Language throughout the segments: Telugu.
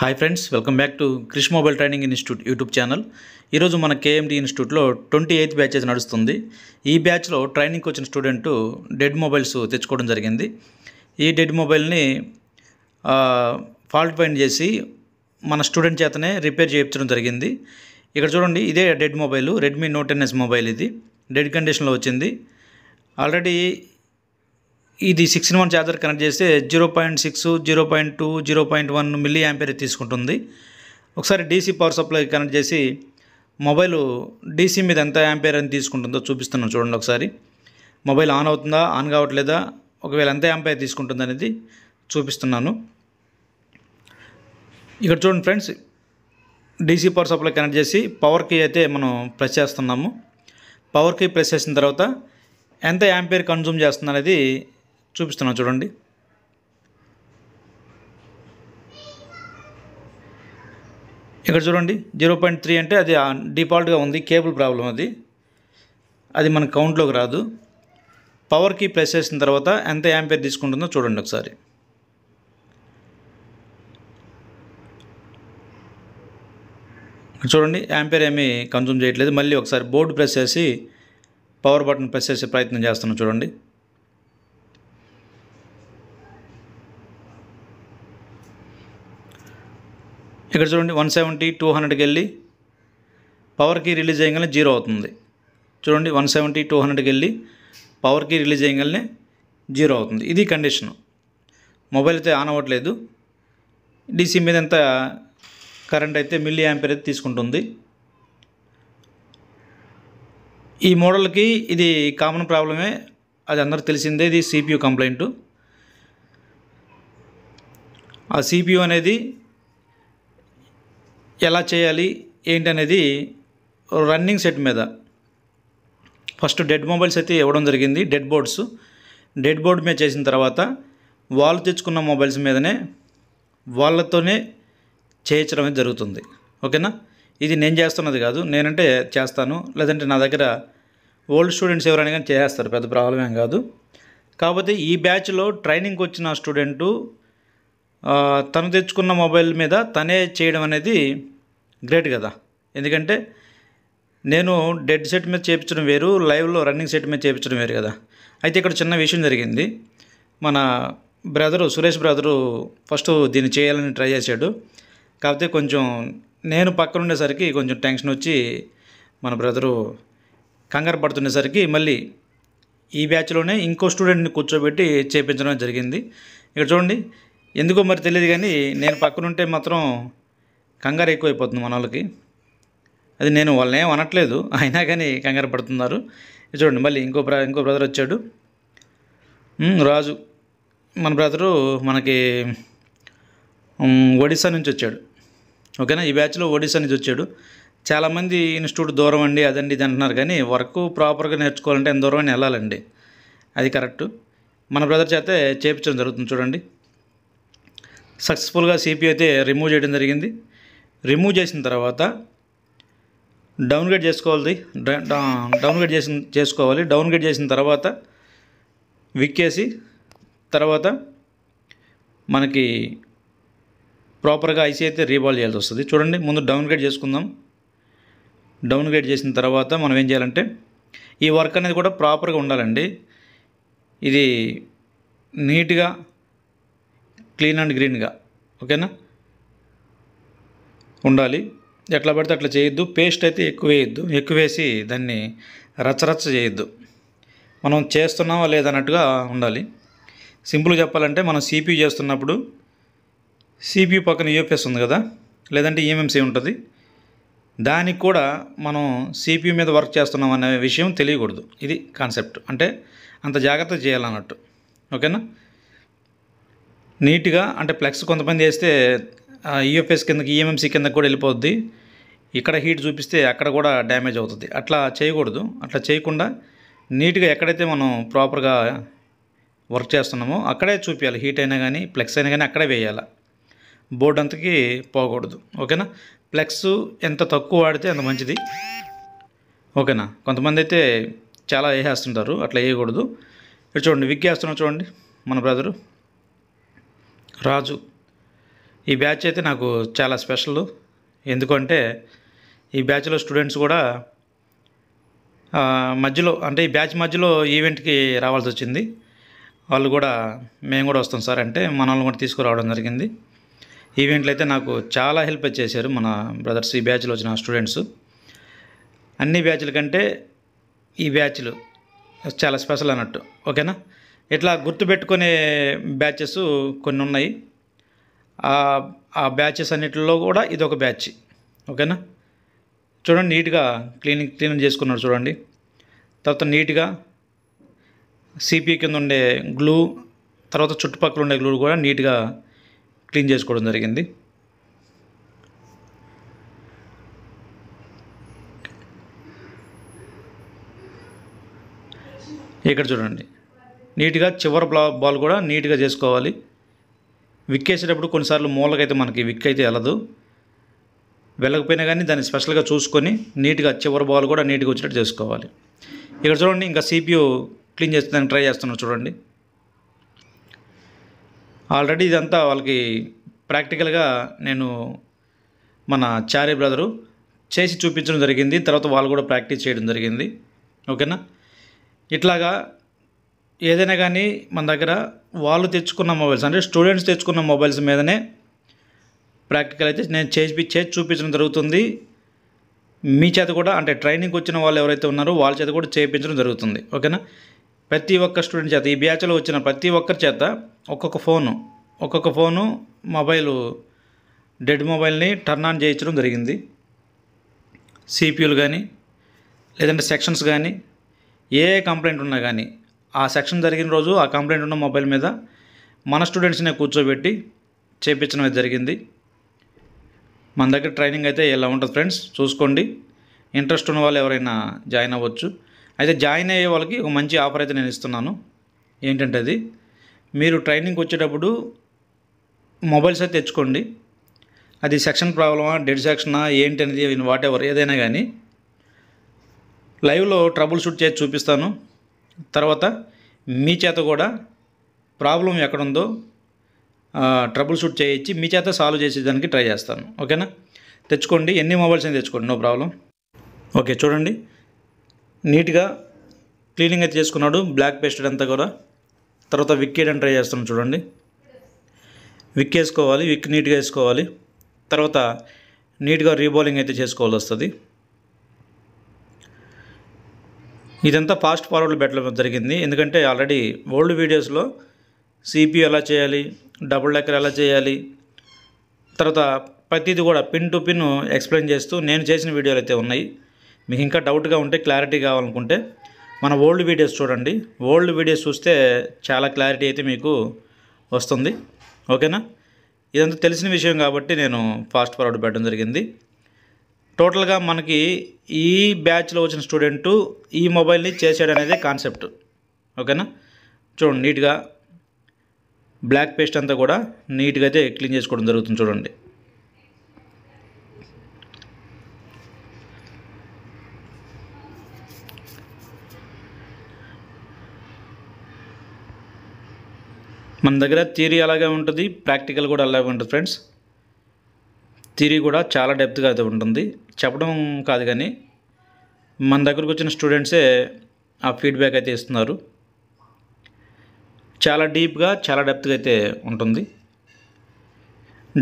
Hi friends, welcome back to Krish mobile training institute YouTube channel. ఈరోజు మన కేఎండి ఇన్స్టిట్యూట్లో 28th బ్యాచెస్ నడుస్తుంది. ఈ బ్యాచ్లో ట్రైనింగ్కి వచ్చిన స్టూడెంట్ డెడ్ మొబైల్స్ తెచ్చుకోవడం జరిగింది. ఈ డెడ్ మొబైల్ని ఫాల్ట్ ఫైండ్ చేసి మన స్టూడెంట్ చేతనే రిపేర్ చేయించడం జరిగింది. ఇక్కడ చూడండి, ఇదే dead mobile, Redmi note 10s mobile. ఇది డెడ్ కండిషన్లో వచ్చింది. ఆల్రెడీ ఇది 6-in-1 ఛార్జర్ కనెక్ట్ చేస్తే 0.6, 0.2, 0.1 మిల్లీ యాంపియర్ తీసుకుంటుంది. ఒకసారి డీసీ పవర్ సప్లై కనెక్ట్ చేసి మొబైల్ డీసీ మీద ఎంత యాంపియర్ అని తీసుకుంటుందో చూపిస్తున్నాను. చూడండి ఒకసారి, మొబైల్ ఆన్ అవుతుందా, ఆన్ కావట్లేదా, ఒకవేళ ఎంత యాంపియర్ తీసుకుంటుంది అనేది చూపిస్తున్నాను. ఇక్కడ చూడండి friends, DC power supply connect చేసి పవర్ కీ అయితే మనం ప్రెస్ చేస్తున్నాము. పవర్ కీ ప్రెస్ చేసిన తర్వాత ఎంత యాంపియర్ కన్జ్యూమ్ చేస్తుంది అనేది చూపిస్తున్నాను. చూడండి, ఇక్కడ చూడండి 0.3 అంటే అది డిఫాల్ట్గా ఉంది, కేబుల్ ప్రాబ్లం. అది మన కౌంట్లోకి రాదు. పవర్ కీ ప్రెస్ చేసిన తర్వాత ఎంత యాంపియర్ తీసుకుంటుందో చూడండి ఒకసారి. చూడండి, యాంపియర్ ఏమీ కన్జ్యూమ్ చేయట్లేదు. మళ్ళీ ఒకసారి బోర్డు ప్రెస్ చేసి పవర్ బటన్ ప్రెస్ చేసే ప్రయత్నం చేస్తున్నాను. చూడండి, ఇక్కడ చూడండి 170, 200కి వెళ్ళి పవర్ కీ రిలీజ్ చేయగానే 0 అవుతుంది. చూడండి, 170, 200కి వెళ్ళి పవర్ కీ రిలీజ్ చేయగానే 0 అవుతుంది. ఇది కండిషను. మొబైల్ అయితే ఆన్ అవ్వట్లేదు. డీసీ మీద ఎంత కరెంట్ అయితే మిల్లీ యాంపియర్ అయితే తీసుకుంటుంది. ఈ మోడల్కి ఇది కామన్ ప్రాబ్లమే, అది అందరూ తెలిసిందే. ఇది CPU కంప్లైంట్. ఆ CPU అనేది ఎలా చేయాలి ఏంటి అనేది రన్నింగ్ సెట్ మీద ఫస్ట్ డెడ్ మొబైల్స్ అయితే ఇవ్వడం జరిగింది. డెడ్ బోర్డ్ మీద చేసిన తర్వాత వాళ్ళు తెచ్చుకున్న మొబైల్స్ మీదనే వాళ్ళతోనే చేయించడం అనేది జరుగుతుంది. ఓకేనా, ఇది నేను చేస్తున్నది కాదు. నేనంటే చేస్తాను, లేదంటే నా దగ్గర ఓల్డ్ స్టూడెంట్స్ ఎవరైనా కానీ చేస్తారు, పెద్ద ప్రాబ్లం ఏం కాదు. కాకపోతే ఈ బ్యాచ్లో ట్రైనింగ్కి వచ్చిన స్టూడెంటు తను తెచ్చుకున్న మొబైల్ మీద తనే చేయడం అనేది గ్రేట్ కదా. ఎందుకంటే నేను డెడ్ సెట్ మీద చేయించడం వేరు, లైవ్లో రన్నింగ్ సెట్ మీద చేయించడం వేరు కదా. అయితే ఇక్కడ చిన్న విషయం జరిగింది. మన సురేష్ బ్రదరు ఫస్ట్ దీన్ని చేయాలని ట్రై చేశాడు. కాకపోతే కొంచెం నేను పక్కన ఉండేసరికి కొంచెం టెన్షన్ వచ్చి మన బ్రదరు కంగారు పడుతుండేసరికి మళ్ళీ ఈ బ్యాచ్లోనే ఇంకో స్టూడెంట్ని కూర్చోబెట్టి చేయించడం జరిగింది. ఇక్కడ చూడండి, ఎందుకో మరి తెలియదు కానీ నేను పక్కన ఉంటే మాత్రం కంగారు ఎక్కువైపోతుంది మన వాళ్ళకి. అది నేను వాళ్ళని ఏం అనట్లేదు, అయినా కానీ కంగారు పడుతున్నారు. చూడండి, మళ్ళీ ఇంకో బ్రదర్ వచ్చాడు, రాజు. మన బ్రదరు మనకి ఒడిశా నుంచి వచ్చాడు. ఓకేనా, ఈ బ్యాచ్లో ఒడిశా నుంచి వచ్చాడు. చాలామంది ఇన్స్టిట్యూట్ దూరం అండి, అదండి ఇది అంటున్నారు, కానీ వర్క్ ప్రాపర్గా నేర్చుకోవాలంటే ఎంత దూరం అని వెళ్ళాలండి, అది కరెక్ట్. మన బ్రదర్ చేతే చేయించడం జరుగుతుంది. చూడండి, సక్సెస్ఫుల్గా CPU అయితే రిమూవ్ చేయడం జరిగింది. రిమూవ్ చేసిన తర్వాత డౌన్గ్రేడ్ చేసుకోవాలి. డౌన్గ్రేడ్ చేసిన తర్వాత విక్కేసి తర్వాత మనకి ప్రాపర్గా ఐసీ అయితే రీబాల్ చేయాల్సి వస్తుంది. చూడండి, ముందు డౌన్గ్రేడ్ చేసుకుందాం. డౌన్గ్రేడ్ చేసిన తర్వాత మనం ఏం చేయాలంటే ఈ వర్క్ అనేది కూడా ప్రాపర్గా ఉండాలండి. ఇది నీట్గా క్లీన్ అండ్ గ్రీన్గా ఓకేనా ఉండాలి. ఎట్లా పడితే అట్లా చేయొద్దు. పేస్ట్ అయితే ఎక్కువ వేసి దాన్ని రచ్చరచ్చ చేయొద్దు. మనం చేస్తున్నామా లేదన్నట్టుగా ఉండాలి. సింపుల్గా చెప్పాలంటే మనం CPU చేస్తున్నప్పుడు CPU పక్కన UFS ఉంది కదా, లేదంటే EMMC ఉంటుంది. దానికి కూడా మనం CPU మీద వర్క్ చేస్తున్నాం అనే విషయం తెలియకూడదు. ఇది కాన్సెప్ట్. అంటే అంత జాగ్రత్తగా చేయాలన్నట్టు. ఓకేనా, నీట్గా. అంటే ఫ్లెక్స్ కొంతమంది వేస్తే UFS కిందకి EMMC కిందకి కూడా వెళ్ళిపోద్ది. ఇక్కడ హీట్ చూపిస్తే అక్కడ కూడా డ్యామేజ్ అవుతుంది. అట్లా చేయకూడదు. అట్లా చేయకుండా నీట్గా ఎక్కడైతే మనం ప్రాపర్గా వర్క్ చేస్తున్నామో అక్కడే చూపించాలి. హీట్ అయినా కానీ ఫ్లెక్స్ అయినా కానీ అక్కడే వేయాలి, బోర్డు అంతకి పోకూడదు. ఓకేనా, ఫ్లెక్స్ ఎంత తక్కువ వాడితే అంత మంచిది. ఓకేనా, కొంతమంది అయితే చాలా వేసేస్తుంటారు, అట్లా వేయకూడదు. ఇక్కడ చూడండి, విక్ వేస్తున్నాం. చూడండి, మన బ్రదరు రాజు ఈ బ్యాచ్ అయితే నాకు చాలా స్పెషల్. ఎందుకంటే ఈ బ్యాచ్లో స్టూడెంట్స్ కూడా మధ్యలో, అంటే ఈ బ్యాచ్ మధ్యలో ఈవెంట్కి రావాల్సి వచ్చింది. వాళ్ళు కూడా మేము కూడా వస్తాం సార్ అంటే మనల్ని కూడా తీసుకురావడం జరిగింది. ఈవెంట్లు అయితే నాకు చాలా హెల్ప్ చేశారు మన బ్రదర్స్, ఈ బ్యాచ్లో వచ్చిన స్టూడెంట్స్. అన్ని బ్యాచ్ల కంటే ఈ బ్యాచ్లు చాలా స్పెషల్ అన్నట్టు. ఓకేనా? ఇట్లా గుర్తుపెట్టుకునే బ్యాచెస్ కొన్ని ఉన్నాయి. ఆ బ్యాచెస్ అన్నిటిలో కూడా ఇదొక బ్యాచ్. ఓకేనా? చూడండి, నీట్గా క్లీన్ చేసుకున్నారు చూడండి. తర్వాత నీట్గా సిపి కింద ఉండే గ్లూ, తర్వాత చుట్టుపక్కల ఉండే గ్లూ కూడా నీట్గా క్లీన్ చేసుకోవడం జరిగింది. ఇక్కడ చూడండి, నీట్గా చివరి బాల్ కూడా నీట్గా చేసుకోవాలి. విక్కేసేటప్పుడు కొన్నిసార్లు మూలకైతే మనకి విక్ అయితే వెళ్ళకపోయినా కానీ దాన్ని స్పెషల్గా చూసుకొని నీట్గా చివరి బాల్ కూడా నీట్గా వచ్చేటట్టు చేసుకోవాలి. ఇక్కడ చూడండి, ఇంకా CPU క్లీన్ చేసేదానికి ట్రై చేస్తున్నారు చూడండి. ఆల్రెడీ ఇదంతా వాళ్ళకి ప్రాక్టికల్గా నేను మన చారీ బ్రదరు చేసి చూపించడం జరిగింది. తర్వాత వాళ్ళు కూడా ప్రాక్టీస్ చేయడం జరిగింది. ఓకేనా? ఇట్లాగా ఏదైనా కానీ మన దగ్గర వాళ్ళు తెచ్చుకున్న మొబైల్స్, అంటే స్టూడెంట్స్ తెచ్చుకున్న మొబైల్స్ మీదనే ప్రాక్టికల్ అయితే నేను చేసి చూపించడం జరుగుతుంది. మీ చేత కూడా, అంటే ట్రైనింగ్కి వచ్చిన వాళ్ళు ఎవరైతే ఉన్నారో వాళ్ళ చేత కూడా చేయించడం జరుగుతుంది. ఓకేనా? ప్రతి ఒక్క స్టూడెంట్ చేత, ఈ బ్యాచ్లో వచ్చిన ప్రతి ఒక్కరి చేత ఒక్కొక్క ఫోను డెడ్ మొబైల్ని టర్న్ ఆన్ చేయించడం జరిగింది. CPUలు కానీ లేదంటే సెక్షన్స్ కానీ ఏ కంప్లైంట్ ఉన్నా కానీ ఆ సెక్షన్ జరిగిన రోజు ఆ కంప్లైంట్ ఉన్న మొబైల్ మీద మన స్టూడెంట్స్నే కూర్చోబెట్టి చేయించడం అయితే జరిగింది. మన దగ్గర ట్రైనింగ్ అయితే ఇలా ఉంటుంది ఫ్రెండ్స్, చూసుకోండి. ఇంట్రెస్ట్ ఉన్న వాళ్ళు ఎవరైనా జాయిన్ అవ్వచ్చు. అయితే జాయిన్ అయ్యే వాళ్ళకి ఒక మంచి ఆఫర్ అయితే నేను ఇస్తున్నాను. ఏంటంటే అది, మీరు ట్రైనింగ్కి వచ్చేటప్పుడు మొబైల్స్ అయితే తెచ్చుకోండి. అది సెక్షన్ ప్రాబ్లమా, డెడ్ సెక్షనా, ఏంటి అనేది వాట్ ఎవర్ ఏదైనా కానీ లైవ్లో ట్రబుల్ షూట్ చేసి చూపిస్తాను. తర్వాత మీ చేత కూడా ప్రాబ్లం ఎక్కడుందో ట్రబుల్ షూట్ చేయించి మీ చేత సాల్వ్ చేసేదానికి ట్రై చేస్తాను. ఓకేనా? తెచ్చుకోండి, ఎన్ని మొబైల్స్ అయినా తెచ్చుకోండి, నో ప్రాబ్లం. ఓకే, చూడండి, నీట్గా క్లీనింగ్ అయితే చేసుకున్నాడు, బ్లాక్ పేస్టెడ్ అంతా కూడా. తర్వాత విక్ వేయడానికి ట్రై చేస్తున్నాను చూడండి. విక్ వేసుకోవాలి, విక్ నీట్గా వేసుకోవాలి. తర్వాత నీట్గా రీబౌలింగ్ అయితే చేసుకోవాల్సి వస్తుంది. ఇదంతా ఫాస్ట్ ఫార్వర్డ్లో పెట్టడం జరిగింది. ఎందుకంటే ఆల్రెడీ ఓల్డ్ వీడియోస్లో CPU ఎలా చేయాలి, డబుల్ డెక్కర్ ఎలా చేయాలి, తర్వాత ప్రతిదీ కూడా పిన్ టు పిన్ ఎక్స్ప్లెయిన్ చేస్తూ నేను చేసిన వీడియోలు అయితే ఉన్నాయి. మీకు ఇంకా డౌట్గా ఉంటే, క్లారిటీ కావాలనుకుంటే మన ఓల్డ్ వీడియోస్ చూడండి. ఓల్డ్ వీడియోస్ చూస్తే చాలా క్లారిటీ అయితే మీకు వస్తుంది. ఓకేనా? ఇదంతా తెలిసిన విషయం కాబట్టి నేను ఫాస్ట్ ఫార్వర్డ్ పెట్టడం జరిగింది. టోటల్గా మనకి ఈ బ్యాచ్లో వచ్చిన స్టూడెంటు ఈ మొబైల్ని చేసాడు అనేది కాన్సెప్ట్. ఓకేనా? చూడండి, నీట్గా బ్లాక్ పేస్ట్ అంతా కూడా నీట్గా అయితే క్లీన్ చేసుకోవడం జరుగుతుంది చూడండి. మన దగ్గర థియరీ అలాగే ఉంటుంది, ప్రాక్టికల్ కూడా అలాగే ఉంటుంది ఫ్రెండ్స్. థియరీ కూడా చాలా డెప్త్గా అయితే ఉంటుంది, చెప్పడం కాదు కానీ మన దగ్గరకు వచ్చిన స్టూడెంట్సే ఆ ఫీడ్బ్యాక్ అయితే ఇస్తున్నారు. చాలా డీప్గా, చాలా డెప్త్గా అయితే ఉంటుంది.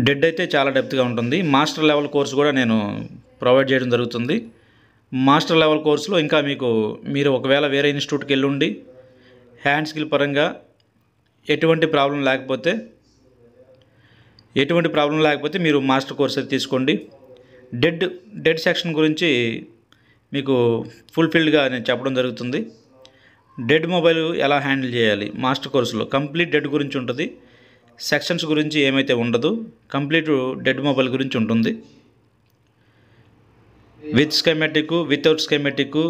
డెడ్ అయితే చాలా డెప్త్గా ఉంటుంది. మాస్టర్ లెవెల్ కోర్స్ కూడా నేను ప్రొవైడ్ చేయడం జరుగుతుంది. మాస్టర్ లెవెల్ కోర్సులో ఇంకా మీరు ఒకవేళ వేరే ఇన్స్టిట్యూట్కి వెళ్ళుండి హ్యాండ్ స్కిల్ పరంగా ఎటువంటి ప్రాబ్లం లేకపోతే మీరు మాస్టర్ కోర్స్ అయితే తీసుకోండి. డెడ్ సెక్షన్ గురించి మీకు ఫుల్ఫిల్డ్గా నేను చెప్పడం జరుగుతుంది. డెడ్ మొబైల్ ఎలా హ్యాండిల్ చేయాలి మాస్టర్ కోర్సులో కంప్లీట్ డెడ్ గురించి ఉంటుంది. సెక్షన్స్ గురించి ఏమైతే ఉండదు, కంప్లీట్ డెడ్ మొబైల్ గురించి ఉంటుంది. With schematic, without schematic,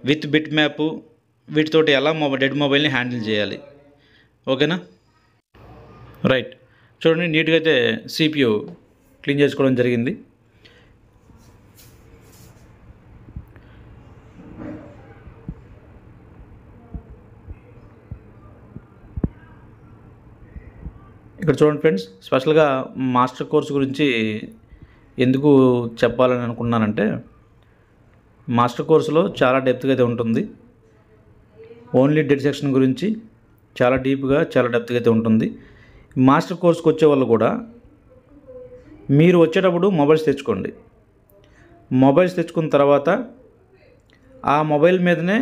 with bit map, వీటితోటి ఎలా డెడ్ మొబైల్ని హ్యాండిల్ చేయాలి. ఓకేనా? రైట్, చూడండి, నీట్గా అయితే CPU క్లీన్ చేసుకోవడం జరిగింది. ఇక్కడ చూడండి ఫ్రెండ్స్, స్పెషల్గా మాస్టర్ కోర్స్ గురించి ఎందుకు చెప్పాలని అనుకున్నానంటే, మాస్టర్ కోర్సులో చాలా డెప్త్గా అయితే ఉంటుంది. ఓన్లీ డెడ్ సెక్షన్ గురించి చాలా డీప్గా చాలా డెప్త్గా అయితే ఉంటుంది. మాస్టర్ కోర్స్కి వచ్చే వాళ్ళు కూడా మీరు వచ్చేటప్పుడు మొబైల్స్ తెచ్చుకోండి. మొబైల్స్ తెచ్చుకున్న తర్వాత ఆ మొబైల్ మీదనే,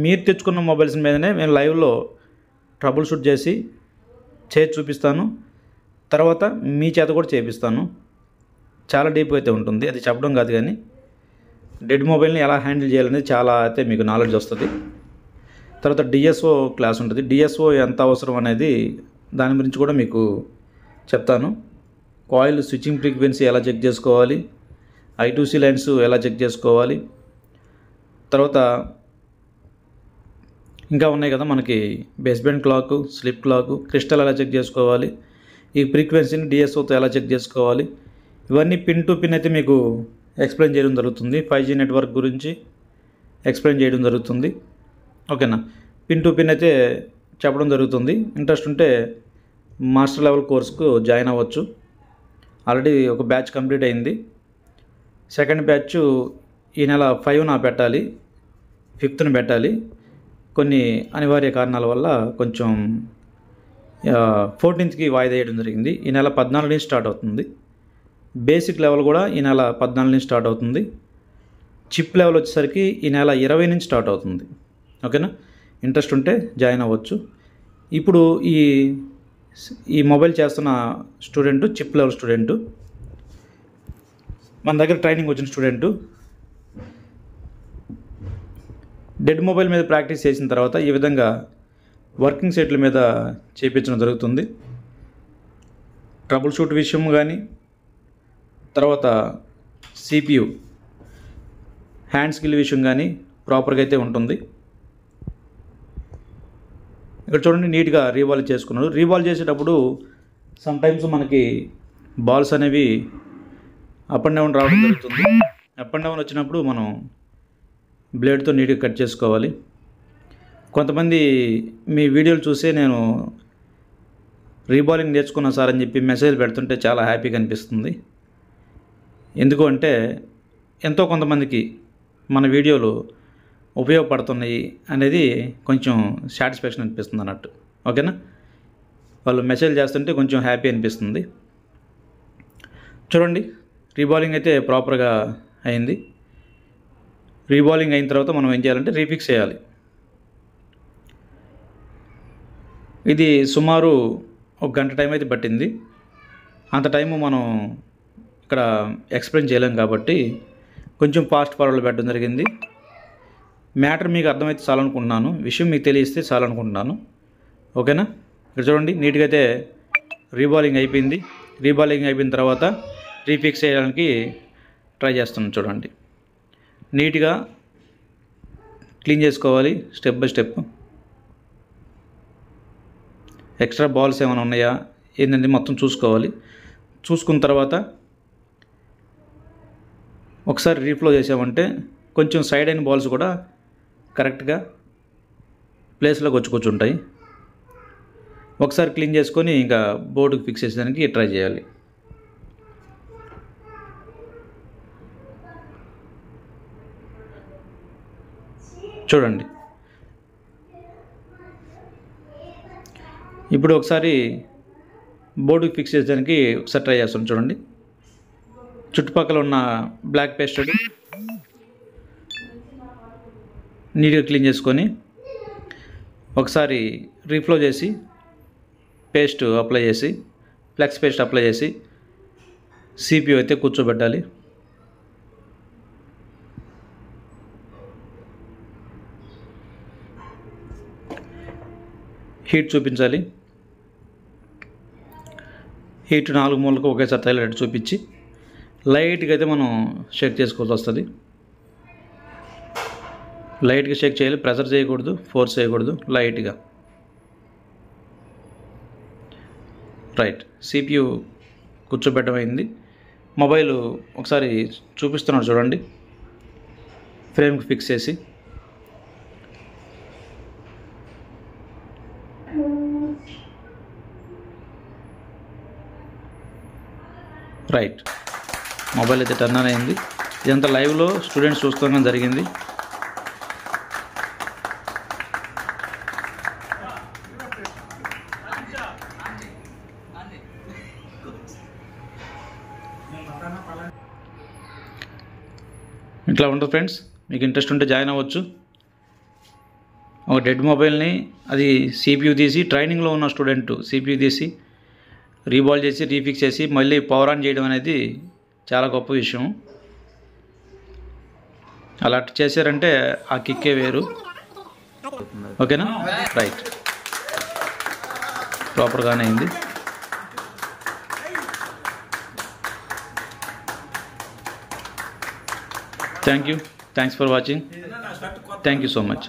మీరు తెచ్చుకున్న మొబైల్స్ మీదనే మేము లైవ్లో ట్రబుల్ షూట్ చేసి చూపిస్తాను. తర్వాత మీ చేత కూడా చేపిస్తాను. చాలా డీప్గా అయితే ఉంటుంది. అది చెప్పడం కాదు, కానీ డెడ్ మొబైల్ని ఎలా హ్యాండిల్ చేయాలనేది చాలా అయితే మీకు నాలెడ్జ్ వస్తుంది. తర్వాత డిఎస్ఓ క్లాస్ ఉంటుంది. డిఎస్ఓ ఎంత అవసరం అనేది దాని గురించి కూడా మీకు చెప్తాను. కాయిల్ స్విచ్చింగ్ ఫ్రీక్వెన్సీ ఎలా చెక్ చేసుకోవాలి, I2C లైన్స్ ఎలా చెక్ చేసుకోవాలి, తర్వాత ఇంకా ఉన్నాయి కదా మనకి baseband clock, slip clock, crystal ఎలా చెక్ చేసుకోవాలి, ఈ ఫ్రీక్వెన్సీని డిఎస్ఓతో ఎలా చెక్ చేసుకోవాలి, ఇవన్నీ పిన్ టు పిన్ అయితే మీకు ఎక్స్ప్లెయిన్ చేయడం జరుగుతుంది. 5G నెట్వర్క్ గురించి ఎక్స్ప్లెయిన్ చేయడం జరుగుతుంది. ఓకేనా, పిన్ టు పిన్ అయితే చెప్పడం జరుగుతుంది. ఇంట్రెస్ట్ ఉంటే మాస్టర్ లెవెల్ కోర్సుకు జాయిన్ అవ్వచ్చు. ఆల్రెడీ ఒక బ్యాచ్ కంప్లీట్ అయింది. సెకండ్ బ్యాచ్ ఈ నెల 5న పెట్టాలి, 5th పెట్టాలి. కొన్ని అనివార్య కారణాల వల్ల కొంచెం 14th వాయిదా వేయడం జరిగింది. ఈ నెల 14 నుంచి స్టార్ట్ అవుతుంది. బేసిక్ లెవెల్ కూడా ఈ నెల 14 నుంచి స్టార్ట్ అవుతుంది. చిప్ లెవెల్ వచ్చేసరికి ఈ నెల 20 నుంచి స్టార్ట్ అవుతుంది. ఓకేనా, ఇంట్రెస్ట్ ఉంటే జాయిన్ అవ్వచ్చు. ఇప్పుడు ఈ మొబైల్ చేస్తున్న స్టూడెంటు చిప్ లెవెల్ స్టూడెంటు, మన దగ్గర ట్రైనింగ్ వచ్చిన స్టూడెంటు డెడ్ మొబైల్ మీద ప్రాక్టీస్ చేసిన తర్వాత ఈ విధంగా వర్కింగ్ సెట్ల మీద చేయించడం జరుగుతుంది. ట్రబుల్ షూట్ విషయం కానీ, తర్వాత CPU హ్యాండ్ స్కిల్ విషయం కానీ ప్రాపర్గా అయితే ఉంటుంది. ఇక్కడ చూడండి, నీట్గా రీవాల్వ్ చేసుకున్నారు. రీవాల్వ్ చేసేటప్పుడు సమ్టైమ్స్ మనకి బాల్స్ అనేవి అప్ అండ్ డౌన్ రావడం జరుగుతుంది. అప్ అండ్ డౌన్ వచ్చినప్పుడు మనం బ్లేడ్తో నీట్గా కట్ చేసుకోవాలి. కొంతమంది మీ వీడియోలు చూసే నేను రీబాలింగ్ నేర్చుకున్నా సార్ అని చెప్పి మెసేజ్ పెడుతుంటే చాలా హ్యాపీగా అనిపిస్తుంది. ఎందుకు అంటే ఎంతో కొంతమందికి మన వీడియోలు ఉపయోగపడుతున్నాయి అనేది కొంచెం సాటిస్ఫాక్షన్ అనిపిస్తుంది అన్నట్టు. ఓకేనా, వాళ్ళు మెసేజ్ చేస్తుంటే కొంచెం హ్యాపీ అనిపిస్తుంది. చూడండి, రీబాలింగ్ అయితే ప్రాపర్గా అయింది. రీబాలింగ్ అయిన తర్వాత మనం ఏం చేయాలంటే రీఫిక్స్ చేయాలి. ఇది సుమారు 1 గంట టైం అయితే పట్టింది. అంత టైము మనం ఇక్కడ ఎక్స్ప్లెయిన్ చేయలేం కాబట్టి కొంచెం ఫాస్ట్ ఫార్వర్డ్లో పెట్టడం జరిగింది. మ్యాటర్ మీకు అర్థమైతే చాలనుకుంటున్నాను, విషయం మీకు తెలిస్తే చాలనుకుంటున్నాను. ఓకేనా, ఇక్కడ చూడండి, నీట్గా అయితే రీబాలింగ్ అయిపోయింది. రీబాలింగ్ అయిపోయిన తర్వాత రీఫిక్స్ చేయడానికి ట్రై చేస్తున్నాను. చూడండి, నీట్గా క్లీన్ చేసుకోవాలి step by step. Extra balls ఏమైనా ఉన్నాయా ఏంటంటే మొత్తం చూసుకోవాలి. చూసుకున్న తర్వాత ఒకసారి రీఫ్లో చేసామంటే కొంచెం సైడ్ అయిన బాల్స్ కూడా కరెక్ట్గా ప్లేస్లోకి వచ్చుకుంటాయి. ఒకసారి క్లీన్ చేసుకొని ఇంకా బోర్డుకి ఫిక్స్ చేసేదానికి ట్రై చేయాలి. చూడండి, ఇప్పుడు ఒకసారి బోర్డుకి ఫిక్స్ చేసేదానికి ఒకసారి ట్రై చేస్తాం. చూడండి, చుట్టుపక్కల ఉన్న బ్లాక్ పేస్టెడ్ నీట్గా క్లీన్ చేసుకొని ఒకసారి రీఫ్లో చేసి పేస్ట్ అప్లై చేసి ఫ్లెక్స్ పేస్ట్ అప్లై చేసి CPU అయితే కూర్చోబెట్టాలి. హీట్ చూపించాలి. హీట్ 4 మూలకు ఒకేసారి తగిలేటట్టు చూపించి లైట్గా అయితే మనం షేక్ చేసుకోవాల్సి వస్తుంది. లైట్గా షేక్ చేయాలి, ప్రెషర్ చేయకూడదు, ఫోర్స్ చేయకూడదు, లైట్గా. Right, CPU కూర్చోబెట్టమైంది. మొబైల్ ఒకసారి చూపిస్తున్నాడు చూడండి, ఫ్రేమ్కి ఫిక్స్ చేసి. రైట్. మొబైల్ అయితే టర్న్ ఆన్ అయింది. ఇదంతా లైవ్లో స్టూడెంట్స్ చూస్తాం జరిగింది. ఇట్లా ఉంటుంది ఫ్రెండ్స్. మీకు ఇంట్రెస్ట్ ఉంటే జాయిన్ అవ్వచ్చు. ఒక డెడ్ మొబైల్ని అది CPU తీసి, ట్రైనింగ్లో ఉన్న స్టూడెంట్ CPU తీసి రీబాల్ చేసి రీఫిక్స్ చేసి మళ్ళీ పవర్ ఆన్ చేయడం అనేది చాలా గొప్ప విషయం. అలా చేశారంటే ఆ కిక్కే వేరు. ఓకేనా? రైట్. ప్రాపర్గానే అయింది. Thank you. Thanks for watching. Thank you so much.